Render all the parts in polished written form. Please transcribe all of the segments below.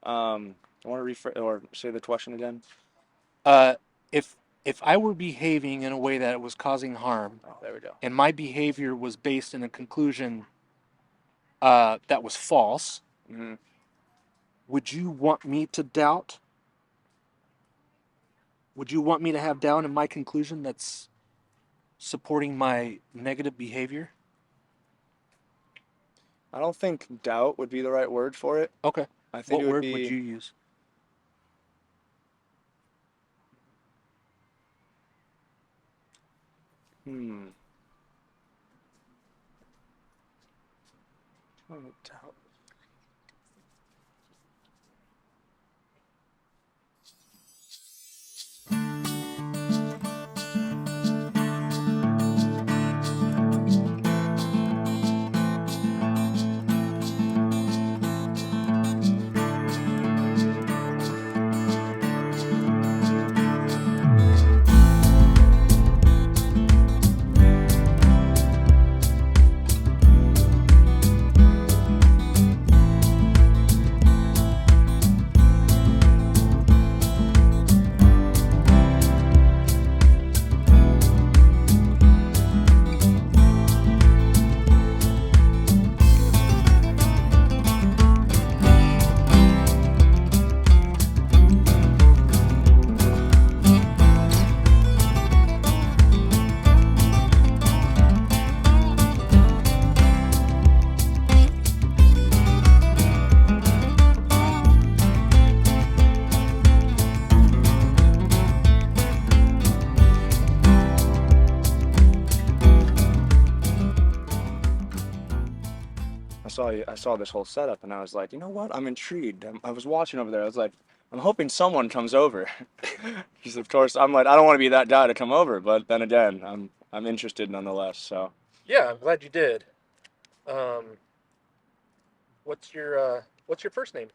I want to rephrase or say the question again. Uh, if I were behaving in a way that was causing harm, Oh, there we go. and my behavior was based in a conclusion that was false, Hmm. would you want me to doubt? Would you want me to have doubt in my conclusion that's supporting my negative behavior? I don't think doubt would be the right word for it. Okay. I think What it would word would be, you use? hmm, oh, doubt. I saw this whole setup and I was like, you know what? I'm intrigued. I was watching over there. I was like, I'm hoping someone comes over. Because of course I'm like, I don't want to be that guy to come over, but then again, I'm interested nonetheless. So, Yeah, I'm glad you did. Um, what's your first name?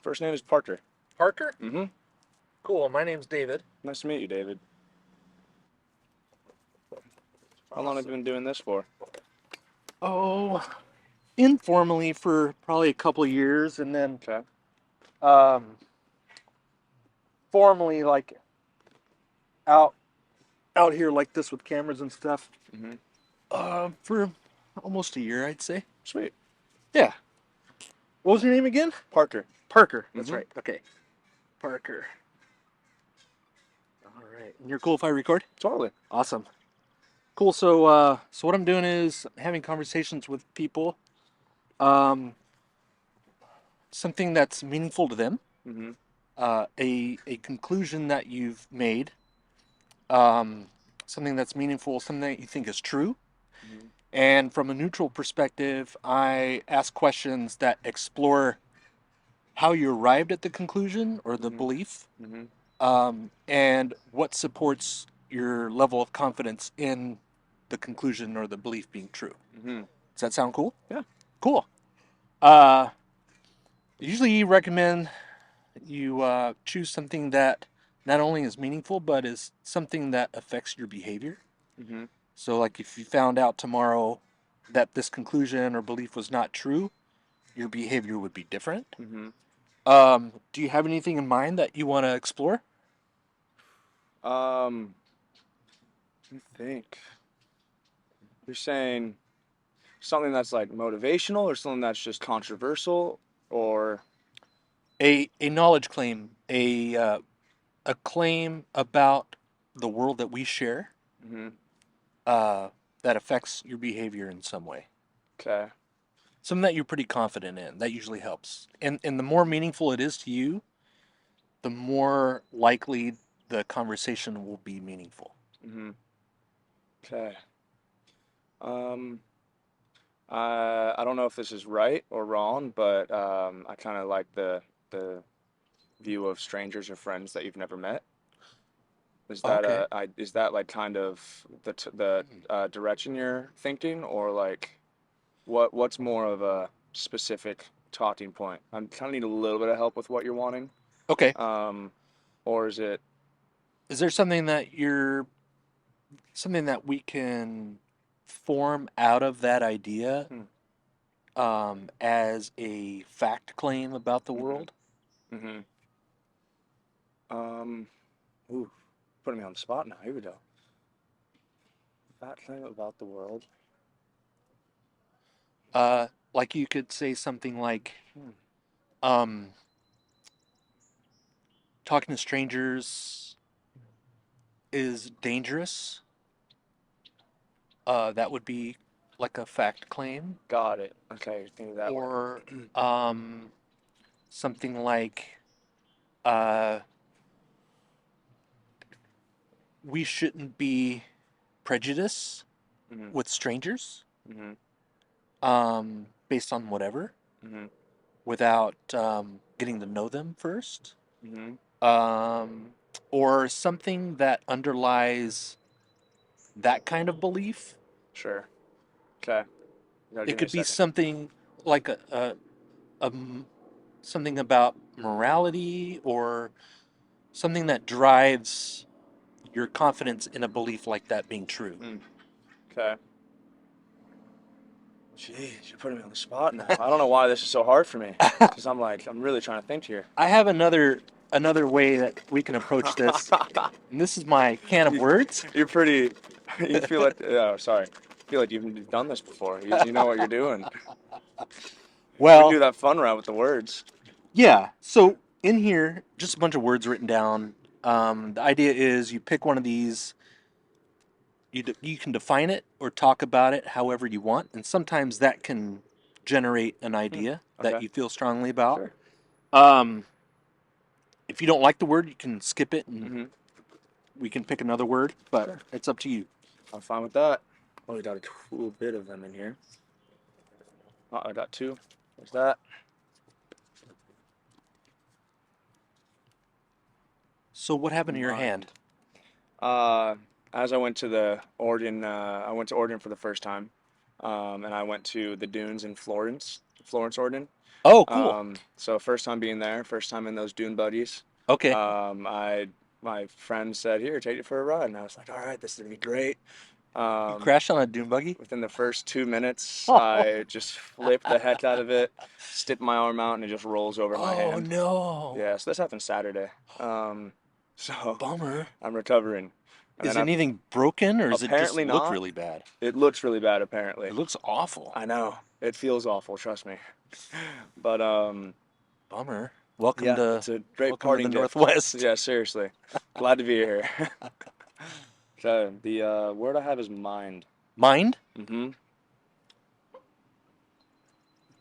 first name is Parker. Parker? Mm-hmm. Cool. My name's David. Nice to meet you, David. How long have you Awesome. been doing this for? Oh, informally for probably a couple of years, and then Okay. um, formally like out out here like this with cameras and stuff. Mm-hmm. For almost a year, I'd say. Sweet. Yeah. What was your name again? Parker. Parker. That's Mm-hmm. right. Okay. Parker. All right. And you're cool if I record? Totally. Awesome. Cool. So what I'm doing is having conversations with people. Um, Something that's meaningful to them. Mm-hmm. A conclusion that you've made. Um, Something that's meaningful. Something that you think is true. Mm-hmm. And from a neutral perspective, I ask questions that explore how you arrived at the conclusion or the Mm-hmm. belief, Mm-hmm. and what supports your level of confidence in the conclusion or the belief being true. Mm-hmm. Does that sound cool? Yeah. Cool. Uh, Usually recommend you choose something that not only is meaningful, but is something that affects your behavior. Mm-hmm. So, like if you found out tomorrow that this conclusion or belief was not true, your behavior would be different. Mm-hmm. Do you have anything in mind that you want to explore? Let me think. You're saying something that's like motivational or something that's just controversial or A knowledge claim, a claim about the world that we share, mm-hmm. uh, that affects your behavior in some way. Okay. Something that you're pretty confident in. That usually helps. And the more meaningful it is to you, the more likely the conversation will be meaningful. Mm-hmm. Okay. Um, I don't know if this is right or wrong, but I kind of like the view of strangers or friends that you've never met. Okay. Is that like kind of the direction you're thinking, or like what's more of a specific talking point? I kind of need a little bit of help with what you're wanting. Okay. Um, or is it? Is there something that we can form out of that idea Hmm. as a fact claim about the Mm-hmm. world? Mm-hmm. Um, ooh, putting me on the spot now. Here we go. That thing about the world. Like you could say something like, Hmm. um, talking to strangers is dangerous. That would be like a fact claim. Got it. Okay, think of that way. Or um, something like, uh, we shouldn't be prejudiced Mm-hmm. with strangers, Mm-hmm. based on whatever, Mm-hmm. without getting to know them first. Mm-hmm. Um, or something that underlies that kind of belief. Sure. Okay. You gotta It give me a could be second. something like a something about morality, or something that drives your confidence in a belief like that being true. Mm. Okay. Jeez, you're putting me on the spot now. I don't know why this is so hard for me. Because I'm really trying to think here. I have another way that we can approach this, and this is my can of You, words. you're pretty. You feel like. Oh, sorry. I feel like you've done this before. You know what you're doing. We do Well, that fun route with the words. yeah. So in here, just a bunch of words written down. The idea is you pick one of these. You can define it or talk about it however you want, and sometimes that can generate an Hmm. idea that Okay. you feel strongly about. Sure. Um, if you don't like the word, you can skip it and Mm-hmm. we can pick another word, but Sure. it's up to you. I'm fine with that. Oh, we got a cool bit of them in here. Oh, I got two. There's that. So what happened to your hand? Mind. Uh, as I went to the Oregon, I went to Oregon for the first time, and I went to the dunes in Florence, Oregon. Oh, cool. So first time being there, first time in those dune buggies. Okay. I my friend said, "Here, take it for a ride," and I was like, "All right, this is gonna be great." You Um, crashed on a dune buggy? within the first 2 minutes, Oh, I just flipped the heck out of it, stick my arm out, and it just rolls over my oh hand. no. Yeah, so this happened Saturday. So Bummer. I'm recovering. And Is then I anything broken, or does it just apparently look not. really bad? It looks really bad, apparently. It looks awful. I know. It feels awful, trust me. But Bummer. Welcome yeah, to it's a great welcome to the parting gift. Northwest. Yeah, seriously. Glad to be here. So the word I have is mind. Mind? Mm-hmm.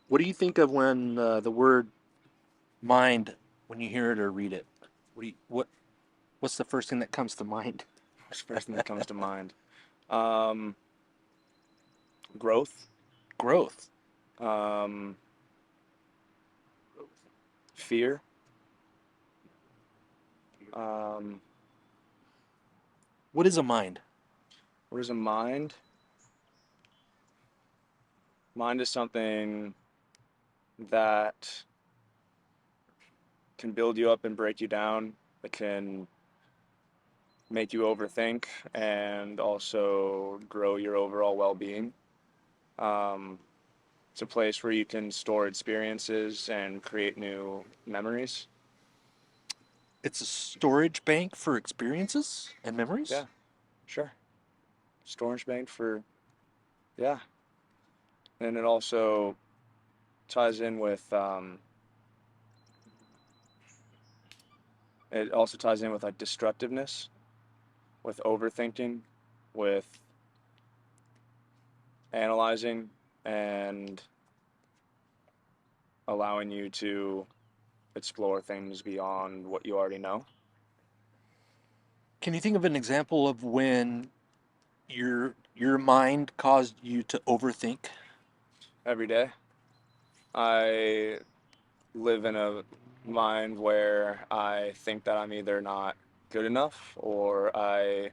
What do you think of when the word mind, when you hear it or read it? What's the first thing that comes to mind? That's the first thing that comes to mind. Um, growth. Growth. Um, fear. Um, What is a mind? what is a mind? Mind is something that can build you up and break you down. It can make you overthink and also grow your overall well-being. Um, it's a place where you can store experiences and create new memories. It's a storage bank for experiences and memories. Yeah, sure. Storage bank for, yeah. And it also ties in with, it also ties in with like destructiveness, with overthinking, with analyzing, and allowing you to explore things beyond what you already know. Can you think of an example of when your mind caused you to overthink? Every day, I live in a mind where I think that I'm either not good enough or I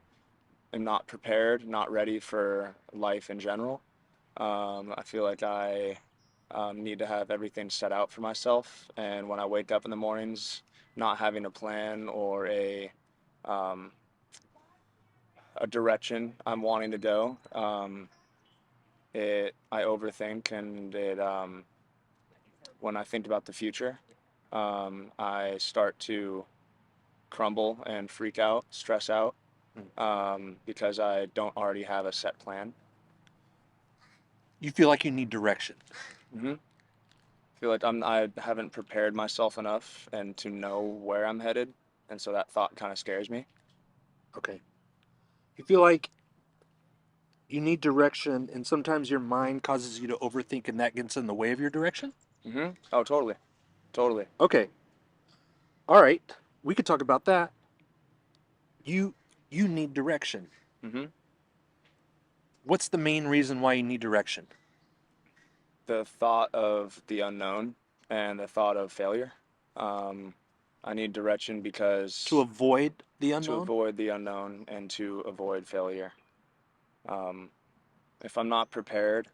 am not prepared, not ready for life in general. I feel like I need to have everything set out for myself, and when I wake up in the mornings, not having a plan or um, a direction I'm wanting to go, I overthink, and it when I think about the future, I start to crumble and freak out, stress out, Mm. because I don't already have a set plan. You feel like you need direction. Hmm. Feel like I haven't prepared myself enough and to know where I'm headed, and so that thought kind of scares me. Okay. You feel like you need direction, and sometimes your mind causes you to overthink, and that gets in the way of your direction? Oh, totally, totally. Okay. All right. We could talk about that. You you need direction. Hmm. What's the main reason why you need direction? The thought of the unknown and the thought of failure. Um, I need direction To because avoid the to unknown? avoid the unknown and to avoid failure. Um, if I'm not prepared,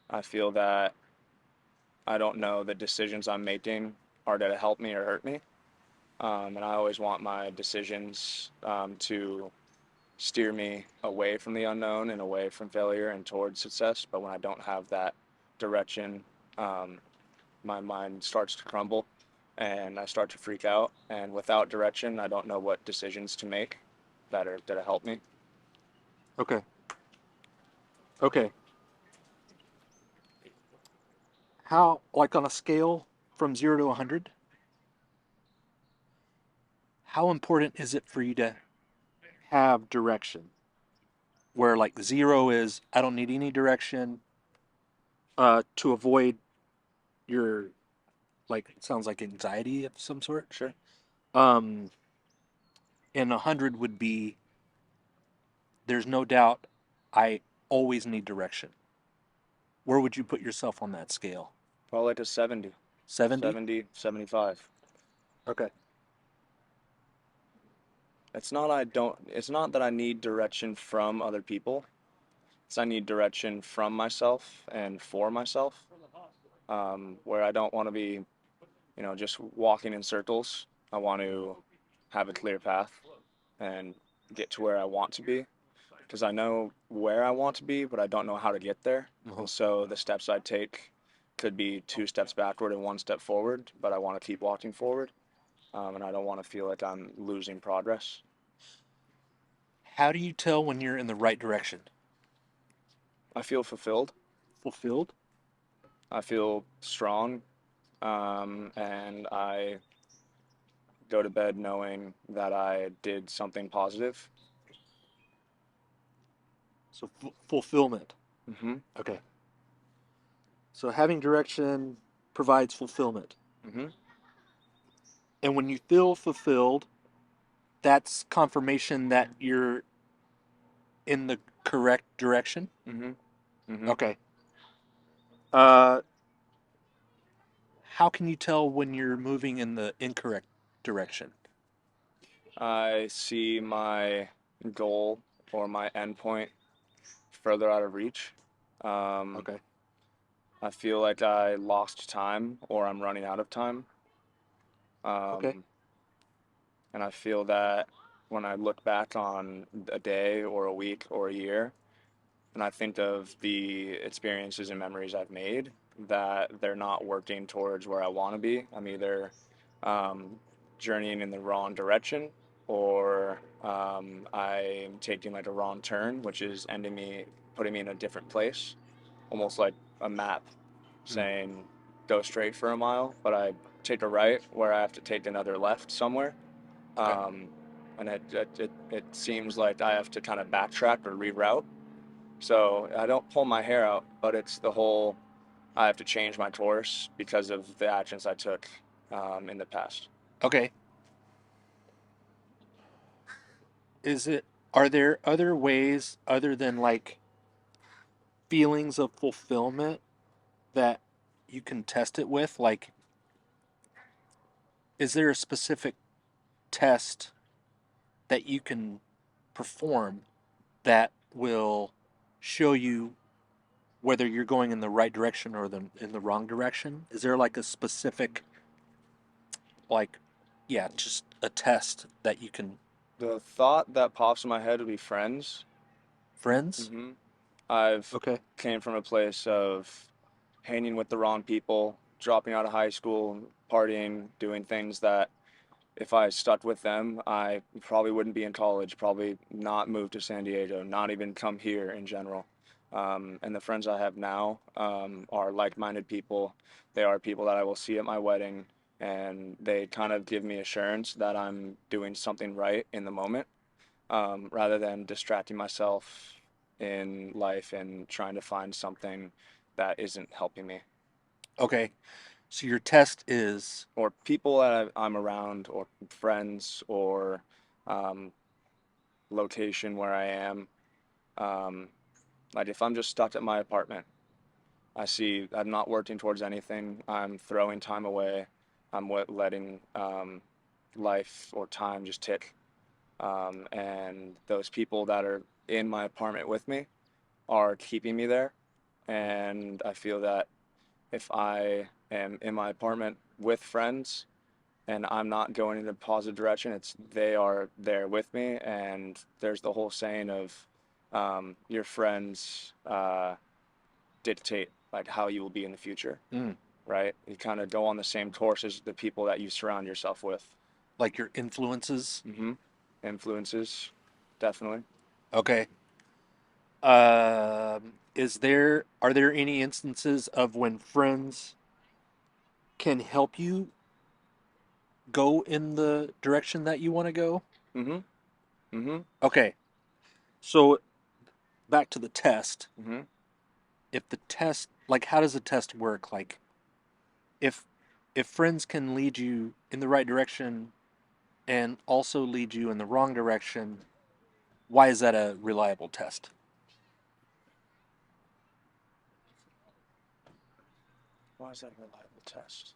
I feel that I don't know the decisions I'm making are going to help me or hurt me. And I always want my decisions to steer me away from the unknown and away from failure and towards success. But when I don't have that direction, um, my mind starts to crumble and I start to freak out. And without direction, I don't know what decisions to make that help me. Okay. Okay. How, like on a scale from 0 to 100, how important is it for you to have direction? Where like 0 is I don't need any direction, to avoid your, like, it sounds like anxiety of some sort. Sure. Um, and 100 would be there's no doubt I always need direction. Where would you put yourself on that scale? Probably like a 70, 70? 70, 75. Okay. It's not that I need direction from other people. It's I need direction from myself and for myself, where I don't want to be, just walking in circles. I want to have a clear path and get to where I want to be because I know where I want to be, but I don't know how to get there. Uh-huh. And so the steps I take could be two steps backward and one step forward, but I want to keep walking forward, and I don't want to feel like I'm losing progress. How do you tell when you're in the right direction? I feel fulfilled. Fulfilled? I feel strong, and I go to bed knowing that I did something positive. So fulfillment. Mm-hmm. Okay. So having direction provides fulfillment. Mm-hmm. And when you feel fulfilled, that's confirmation that you're in the correct direction. Mm-hmm. Mm-hmm. Okay. Uh, how can you tell when you're moving in the incorrect direction? I see my goal or my endpoint further out of reach. Um, Okay. I feel like I lost time or I'm running out of time. Okay. Um, and I feel that when I look back on a day or a week or a year, and I think of the experiences and memories I've made, that they're not working towards where I want to be. I'm either um, journeying in the wrong direction or I'm taking like a wrong turn, which is putting me in a different place, almost like a map Hmm. saying go straight for a mile, but I take a right where I have to take another left somewhere. Okay. Um, and it seems like I have to kind of backtrack or reroute. So I don't pull my hair out, but it's the whole I have to change my course because of the actions I took in the past. Okay. Is it, are there other ways other than like feelings of fulfillment that you can test it with? Like, is there a specific test that you can perform that will show you whether you're going in the right direction or in the wrong direction? Is there like a specific, like, yeah, just a test that you can, The thought that pops in my head would be friends. friends? Hmm. I've Okay. came from a place of hanging with the wrong people, dropping out of high school, partying, doing things that if I stuck with them, I probably wouldn't be in college, probably not move to San Diego, not even come here in general. And the friends I have now are like-minded people. They are people that I will see at my wedding, and they kind of give me assurance that I'm doing something right in the moment, rather than distracting myself in life and trying to find something that isn't helping me. Okay. So your test is Or people that I'm around, or friends, or um, location where I am. Um, like if I'm just stuck at my apartment, I see I'm not working towards anything. I'm throwing time away. I'm letting life or time just tick. And those people that are in my apartment with me are keeping me there. And I feel that if I am in my apartment with friends and I'm not going in a positive direction, it's they are there with me. And there's the whole saying of your friends dictate like how you will be in the future, mm, right? You kind of go on the same course as the people that you surround yourself with. like your influences. Mm-hmm. Influences, definitely. Okay. Are there any instances of when friends can help you go in the direction that you want to go? Mm-hmm. Mm-hmm. Okay. So back to the test. Mm-hmm. If the test, like, how does the test work? Like, if if friends can lead you in the right direction and also lead you in the wrong direction, why is that a reliable test? Why is that a reliable test?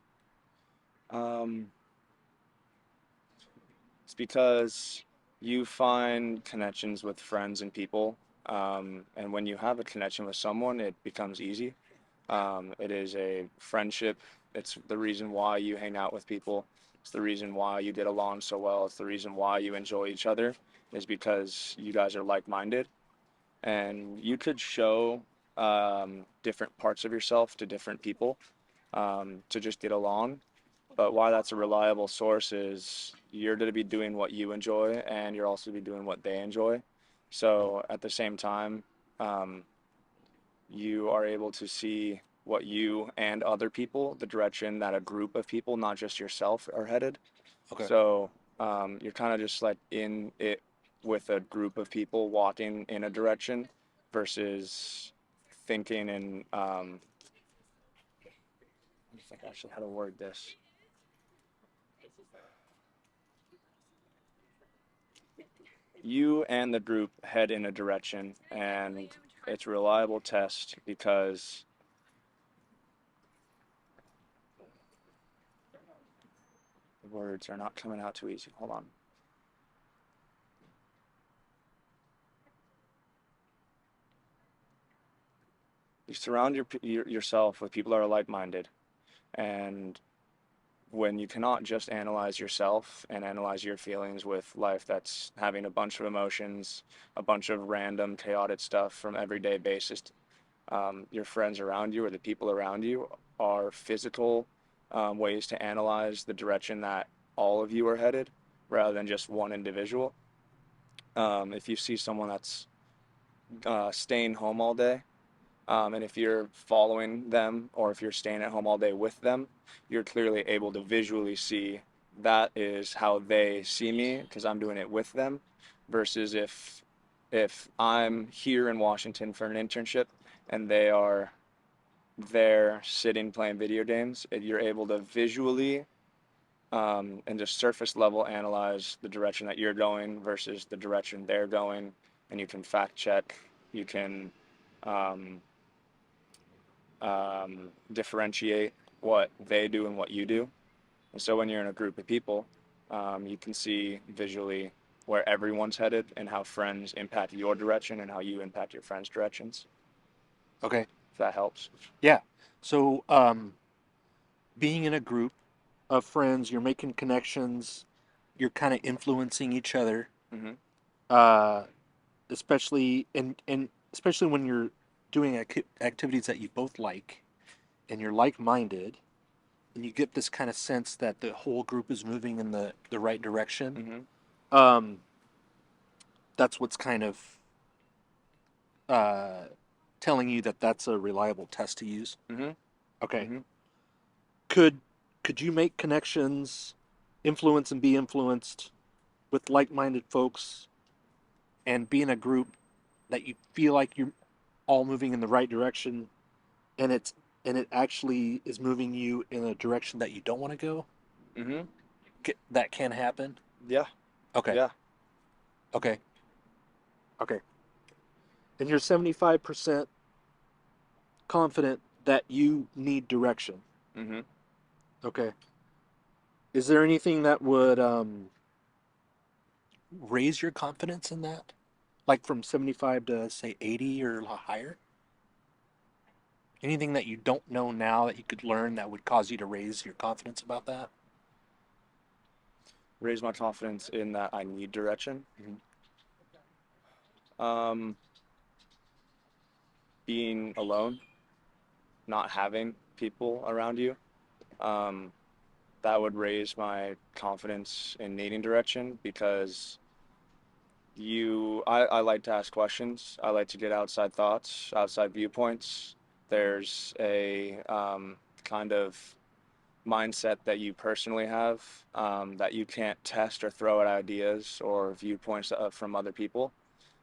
Um, it's because you find connections with friends and people, and when you have a connection with someone, it becomes easy. It is a friendship. It's the reason why you hang out with people. It's the reason why you get along so well. It's the reason why you enjoy each other, is because you guys are like-minded. And you could show different parts of yourself to different people to just get along. But why that's a reliable source is you're going to be doing what you enjoy, and you're also be doing what they enjoy. So at the same time, um, you are able to see what you and other people, the direction that a group of people, not just yourself, are headed. Okay. So you're kind of just like in it with a group of people walking in a direction versus thinking and I think actually how to word this. You and the group head in a direction, and it's a reliable test because the words are not coming out too easy. Hold on. You surround yourself with people that are like-minded, and when you cannot just analyze yourself and analyze your feelings with life that's having a bunch of emotions, a bunch of random chaotic stuff from everyday basis, your friends around you or the people around you are physical ways to analyze the direction that all of you are headed rather than just one individual. If you see someone that's staying home all day, and if you're following them or if you're staying at home all day with them, you're clearly able to visually see that is how they see me because I'm doing it with them, versus if I'm here in Washington for an internship and they are there sitting playing video games, you're able to visually and just surface level analyze the direction that you're going versus the direction they're going, and you can fact check, you can um, differentiate what they do and what you do. And so when you're in a group of people, you can see visually where everyone's headed and how friends impact your direction and how you impact your friends' directions. Okay. If that helps. Yeah. So, being in a group of friends, you're making connections, you're kind of influencing each other, Mm-hmm. uh, especially and especially when you're doing activities that you both like and you're like-minded. and you get this kind of sense that the whole group is moving in the right direction, Mhm. um, that's what's kind of uh, telling you that that's a reliable test to use. Mhm. Okay. Mhm. Could could you make connections, influence and be influenced with like-minded folks, and be in a group that you feel like you're all moving in the right direction, and it actually is moving you in a direction that you don't want to go? Mhm. That can happen. Yeah. Okay. Yeah. Okay. Okay. And you're 75% confident that you need direction. Mhm. Okay. Is there anything that would raise your confidence in that? Like from 75 to say 80 or higher? Anything that you don't know now that you could learn that would cause you to raise your confidence about that? Raise my confidence in that I need direction. Mhm. Um, Being alone, not having people around you, um, that would raise my confidence in needing direction because I like to ask questions. I like to get outside thoughts, outside viewpoints. There's a kind of mindset that you personally have that you can't test or throw at ideas or viewpoints from other people.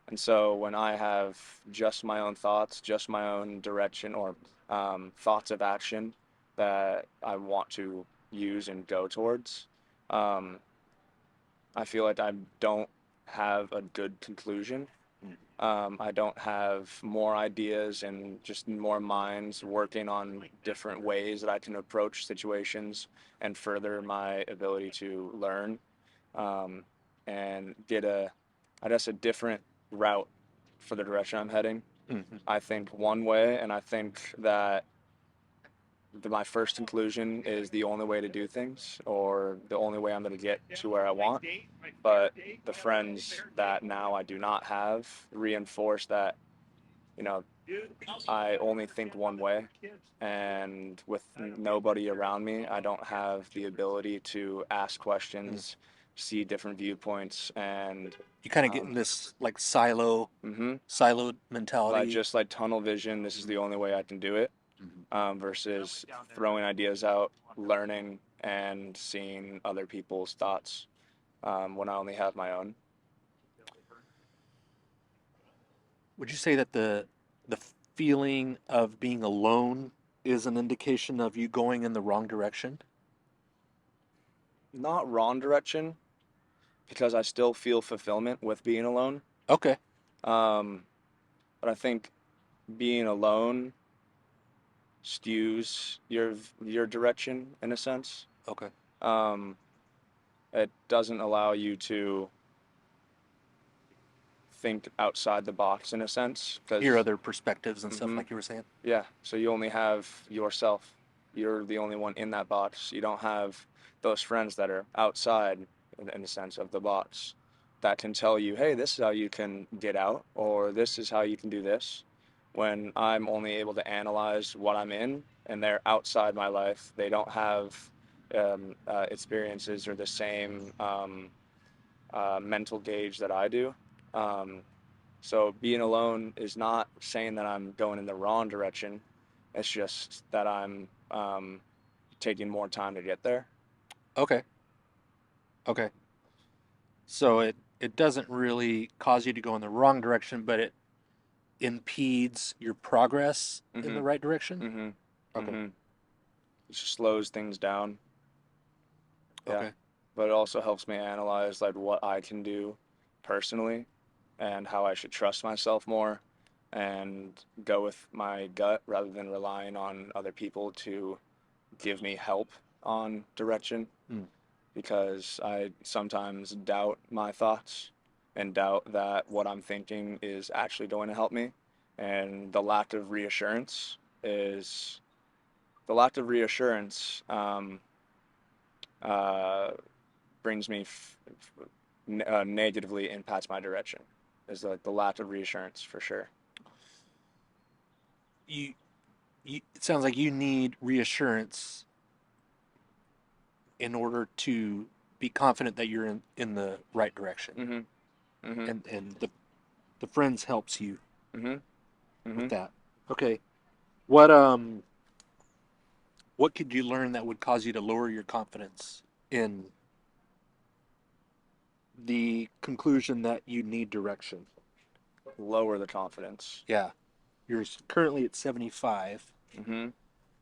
And so when I have just my own thoughts, just my own direction or thoughts of action that I want to use and go towards, um, I feel like I don't have a good conclusion. I don't have more ideas and just more minds working on different ways that I can approach situations and further my ability to learn um, and get I guess, a different route for the direction I'm heading. Mhm. I think one way, and I think that my first conclusion is the only way to do things or the only way I'm going to get to where I want. But the friends that now I do not have reinforce that, you know, I only think one way. And with nobody around me, I don't have the ability to ask Mm. questions, see different viewpoints, and You kind of get in um, this like hmm siloed like mentality. just like tunnel vision. This is the only way I can do it. Mhm. Versus throwing ideas out, learning, and seeing other people's thoughts when I only have my own. Would you say that the feeling of being alone is an indication of you going in the wrong direction? Not wrong direction, because I still feel fulfillment with being alone. Okay. Um, but I think being alone skews your direction in a sense. Okay. Um, it doesn't allow you to think outside the box in a sense, Hear because other perspectives and stuff hmm like you were saying. yeah, so you only have yourself. You're the only one in that box. You don't have those friends that are outside, in a sense, of the box that can tell you, hey, this is how you can get out, or this is how you can do this. When I'm only able to analyze what I'm in, and they're outside my life, they don't have experiences or the same mental gauge that I do. Um, so being alone is not saying that I'm going in the wrong direction. It's just that I'm taking more time to get there. Okay. Okay. So it doesn't really cause you to go in the wrong direction, but it impedes your progress in Mm-hmm. the right direction? Mm-hmm. Okay. Mm-hmm. It just slows things down. Yeah. Okay. But it also helps me analyze like what I can do personally and how I should trust myself more and go with my gut rather than relying on other people to give me help on direction. Mm. Because I sometimes doubt my thoughts and doubt that what I'm thinking is actually going to help me. And is the lack of reassurance uh, brings me negatively impacts my direction. Is the lack of reassurance for sure. You, it sounds like you need reassurance in order to be confident that you're in the right direction. Mm-hmm. Mm-hmm. And the friends helps you Mm-hmm. Mm-hmm. with that. Okay. What could you learn that would cause you to lower your confidence in the conclusion that you need direction? Lower the confidence. Yeah. You're currently at 75. Mm-hmm.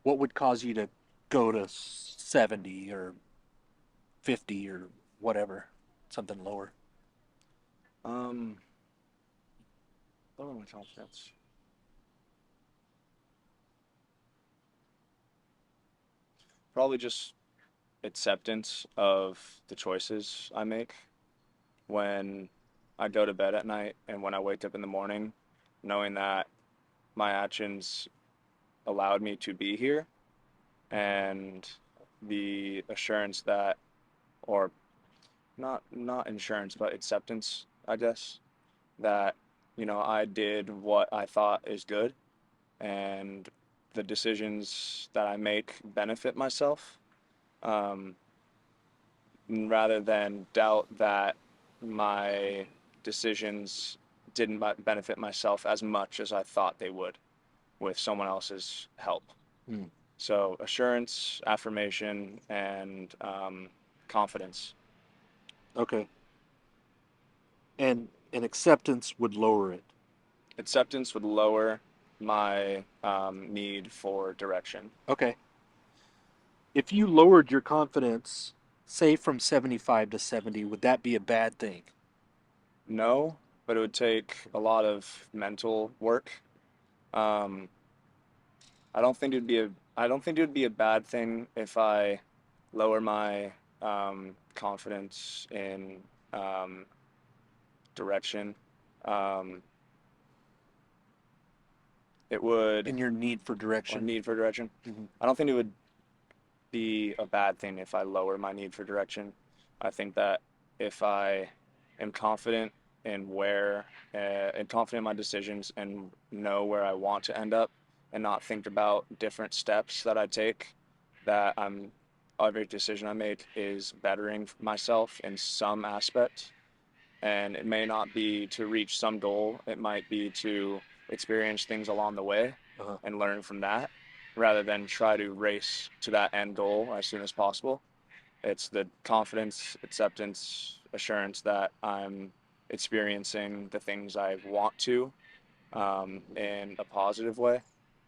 What would cause you to go to 70 or 50 or whatever? Something lower. Um, Lower my confidence. Probably just acceptance of the choices I make when I go to bed at night and when I wake up in the morning, knowing that my actions allowed me to be here, and the assurance that, or not insurance, but acceptance, I guess, that, I did what I thought is good, and the decisions that I make benefit myself, um, rather than doubt that my decisions didn't benefit myself as much as I thought they would with someone else's help. Hmm. So assurance, affirmation, and confidence. Okay. And acceptance would lower it. Acceptance would lower my need for direction. Okay. If you lowered your confidence, say from 75 to 70, would that be a bad thing? No, but it would take a lot of mental work. Um, I don't think it would be a bad thing if I lower my confidence in um, direction. Um, it would, In your need for or direction? need for direction. Hmm. I don't think it would be a bad thing if I lower my need for direction. I think that if I am confident in and confident in my decisions and know where I want to end up and not think about different steps that I take, that every decision I make is bettering myself in some aspect. And it may not be to reach some goal, it might be to experience things along the way Uh-huh. and learn from that rather than try to race to that end goal as soon as possible. It's the confidence, acceptance, assurance that I'm experiencing the things I want to, in a positive way,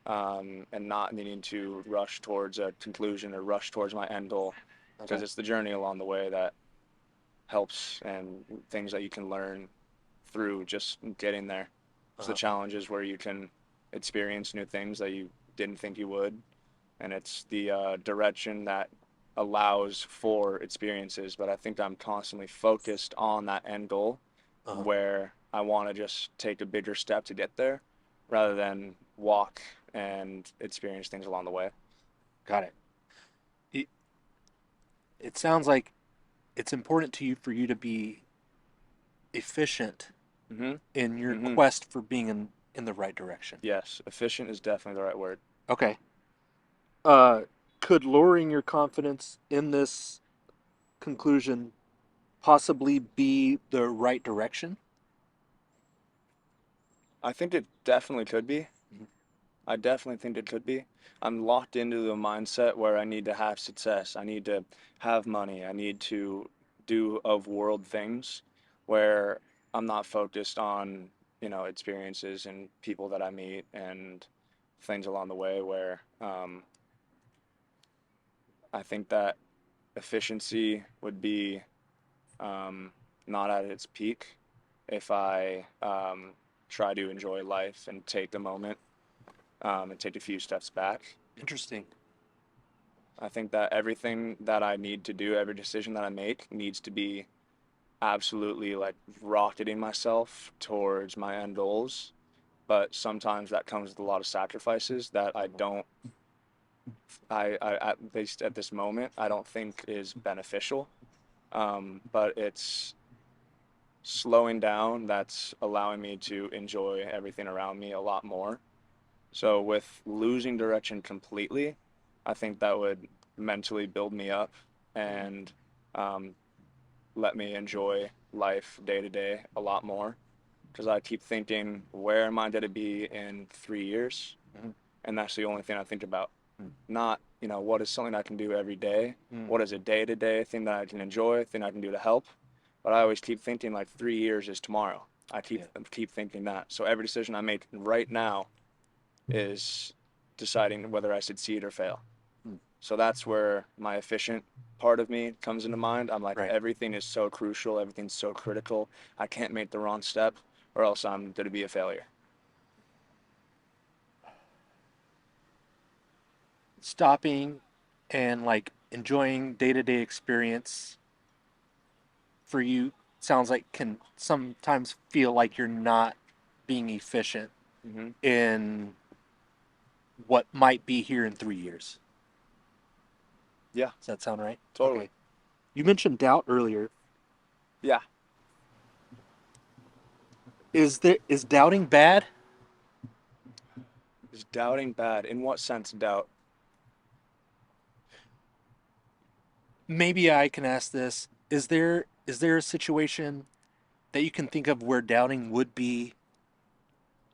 and not needing to rush towards a conclusion or rush towards my end goal, because Okay. it's the journey along the way that helps, and things that you can learn through just getting there. It's the Uh-huh. challenges where you can experience new things that you didn't think you would, and it's the direction that allows for experiences. But I think I'm constantly focused on that end goal Uh-huh. where I want to just take a bigger step to get there rather than walk and experience things along the way. Got it. it. It sounds like it's important to you for you to be efficient Mm-hmm. in your Mm-hmm. quest for being in the right direction. Yes, efficient is definitely the right word. Okay. Uh, could lowering your confidence in this conclusion possibly be the right direction? I think it definitely could be. Mhm. I definitely think it could be. I'm locked into the mindset where I need to have success. I need to have money. I need to do of world things where I'm not focused on, experiences and people that I meet and things along the way where I think that efficiency would be um, not at its peak if I try to enjoy life and take the moment, and take a few steps back. Interesting. I think that everything that I need to do, every decision that I make needs to be absolutely like rocketing myself towards my end goals. But sometimes that comes with a lot of sacrifices that at least at this moment, I don't think is beneficial. But it's slowing down that's allowing me to enjoy everything around me a lot more. So with losing direction completely, I think that would mentally build me up and um, let me enjoy life day to day a lot more. Because I keep thinking, where am I going to be in 3 years? Mhm. And that's the only thing I think about. Mm. Not, what is something I can do every day? Mm. What is a day to day thing that I can enjoy, thing I can do to help? But I always keep thinking like 3 years is tomorrow. I keep Yeah. keep thinking that. So every decision I make right now is deciding whether I succeed or fail. Mm. So that's where my efficient part of me comes into mind. I'm like, Right. everything is so crucial, everything's so critical. I can't make the wrong step or else I'm going to be a failure. Stopping and like enjoying day-to-day experience for you sounds like can sometimes feel like you're not being efficient Hmm. in what might be here in 3 years. Yeah, Does that sound right? totally. Okay. You mentioned doubt earlier. Yeah. Is doubting bad? Is doubting bad? In what sense, doubt? Maybe I can ask this. Is there a situation that you can think of where doubting would be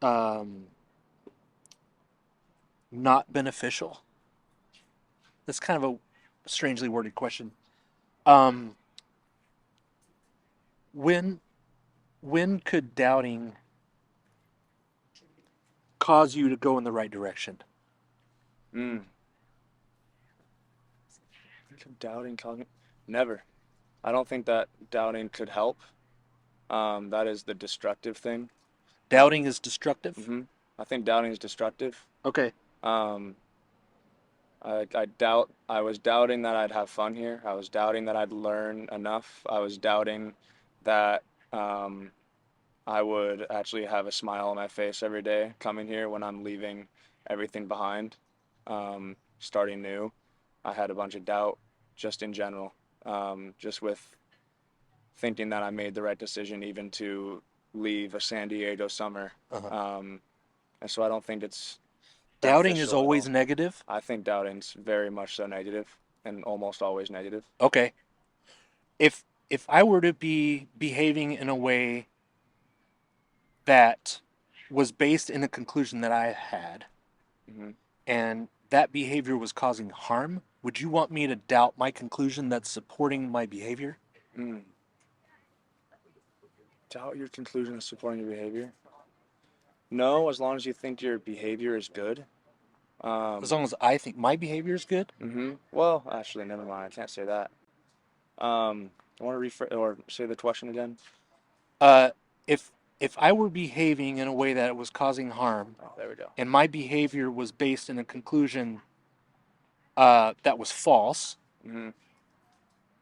um, not beneficial? That's kind of a strangely worded question. Um, when when could doubting cause you to go in the right direction? Mm. Could doubting cause me? Never. I don't think that doubting could help. That is the destructive thing. I, Doubting is destructive. hmm I think doubting is destructive. Okay. Um, I was doubting that I'd have fun here. I was doubting that I'd learn enough. I was doubting that um, I would actually have a smile on my face every day coming here when I'm leaving everything behind, starting new. I had a bunch of doubt just in general, just with thinking that I made the right decision even to leave a San Diego summer. Uh-huh. Um, and so I don't think it's Doubting is beneficial at always all. negative. I think doubting's very much so negative and almost always negative. Okay. If I were to be behaving in a way that was based in a conclusion that I had, Hmm. and that behavior was causing harm, would you want me to doubt my conclusion that's supporting my behavior? Mm. Doubt your conclusion is supporting your behavior? No, as long as you think your behavior is good. As Um, long as I think my behavior is good? Well, actually, never mind. I can't say that. I want to rephrase or say the question again. Uh, if if I were behaving in a way that was causing harm, Oh, there we go. and my behavior was based in a conclusion that was false, Hmm.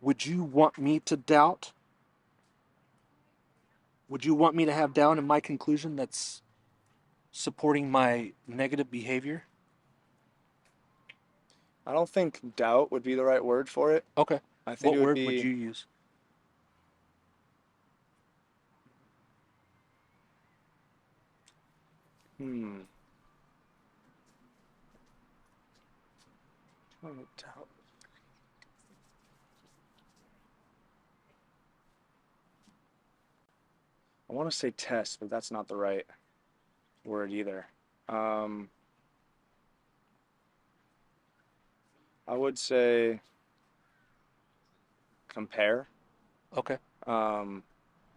would you want me to doubt? Would you want me to have doubt in my conclusion that's supporting my negative behavior? I don't think doubt would be the right word for it. Okay. I think What it would word would be, you use? hmm, oh, doubt. I want to say test, but that's not the right word either. Um, I would say compare, Okay. um,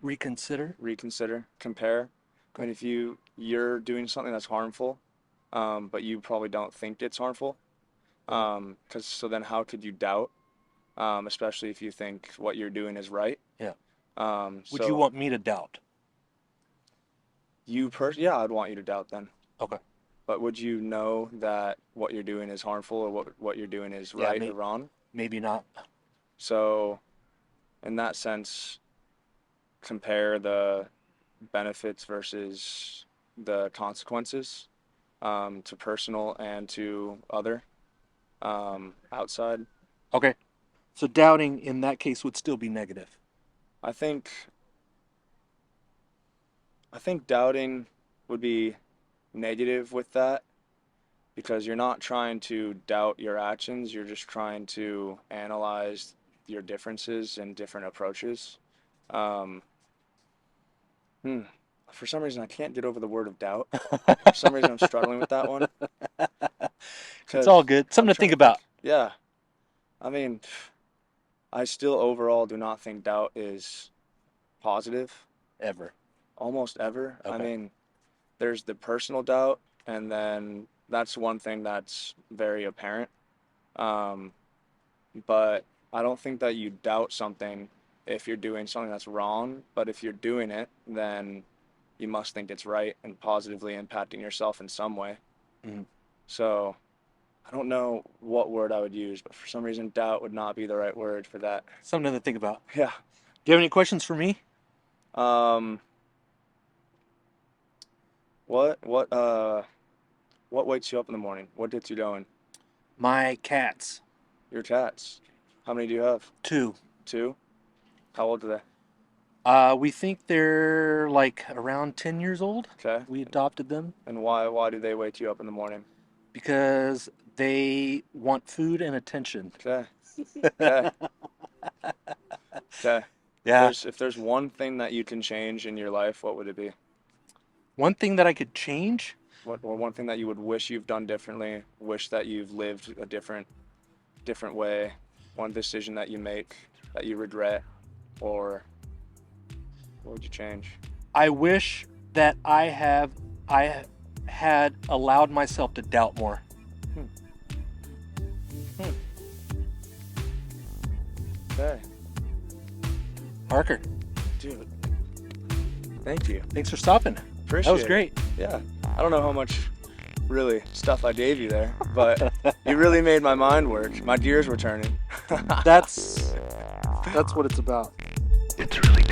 Reconsider. reconsider, compare. I Okay. mean, if you're doing something that's harmful, but you probably don't think it's harmful, Uh-huh. 'cause so then how could you doubt, especially if you think what you're doing is right? Yeah. Would you So want me to doubt? yeah, I'd want you to doubt then. Okay. But would you know that what you're doing is harmful or what you're doing is Yeah. right or wrong? Maybe not. So in that sense, compare the benefits versus the consequences, to personal and to other, outside. Okay. So doubting in that case would still be negative. I think I think doubting would be negative with that because you're not trying to doubt your actions, you're just trying to analyze your differences and different approaches. Um, for some reason, I can't get over the word of doubt. For some reason, I'm struggling with that one. It's all Because good. I'm Something to trying think to about. think. Yeah. I mean, I still overall do not think doubt is positive, Ever. almost ever. I Okay. mean, there's the personal doubt, and then that's one thing that's very apparent. Um, but I don't think that you doubt something if you're doing something that's wrong, but if you're doing it, then you must think it's right and positively impacting yourself in some way. Mhm. So I don't know what word I would use, but for some reason, doubt would not be the right word for that. Something to think about. Yeah. Do you have any questions for me? Um, what what uh what wakes you up in the morning? What gets you going? My cats. Your cats. How many do you have? 2. Two? How old are they? We think they're like around 10 years old. Okay. We adopted them And why do they wake you up in the morning? because they want food and attention. Okay. Okay. Okay. Yeah. If there's one thing that you can change in your life, what would it be? One thing that I could change, What or one thing that you would wish you've done differently, wish that you've lived a different way, one decision that you make that you regret, or what would you change? I wish that I had allowed myself to doubt more. Hmm. Hmm. Okay. Parker, Dude. Thank you. thanks for stopping. Appreciate That was it. great. Yeah. I don't know how much really stuff I gave you there, but you really made my mind work. My gears were turning. That's what it's about. It's really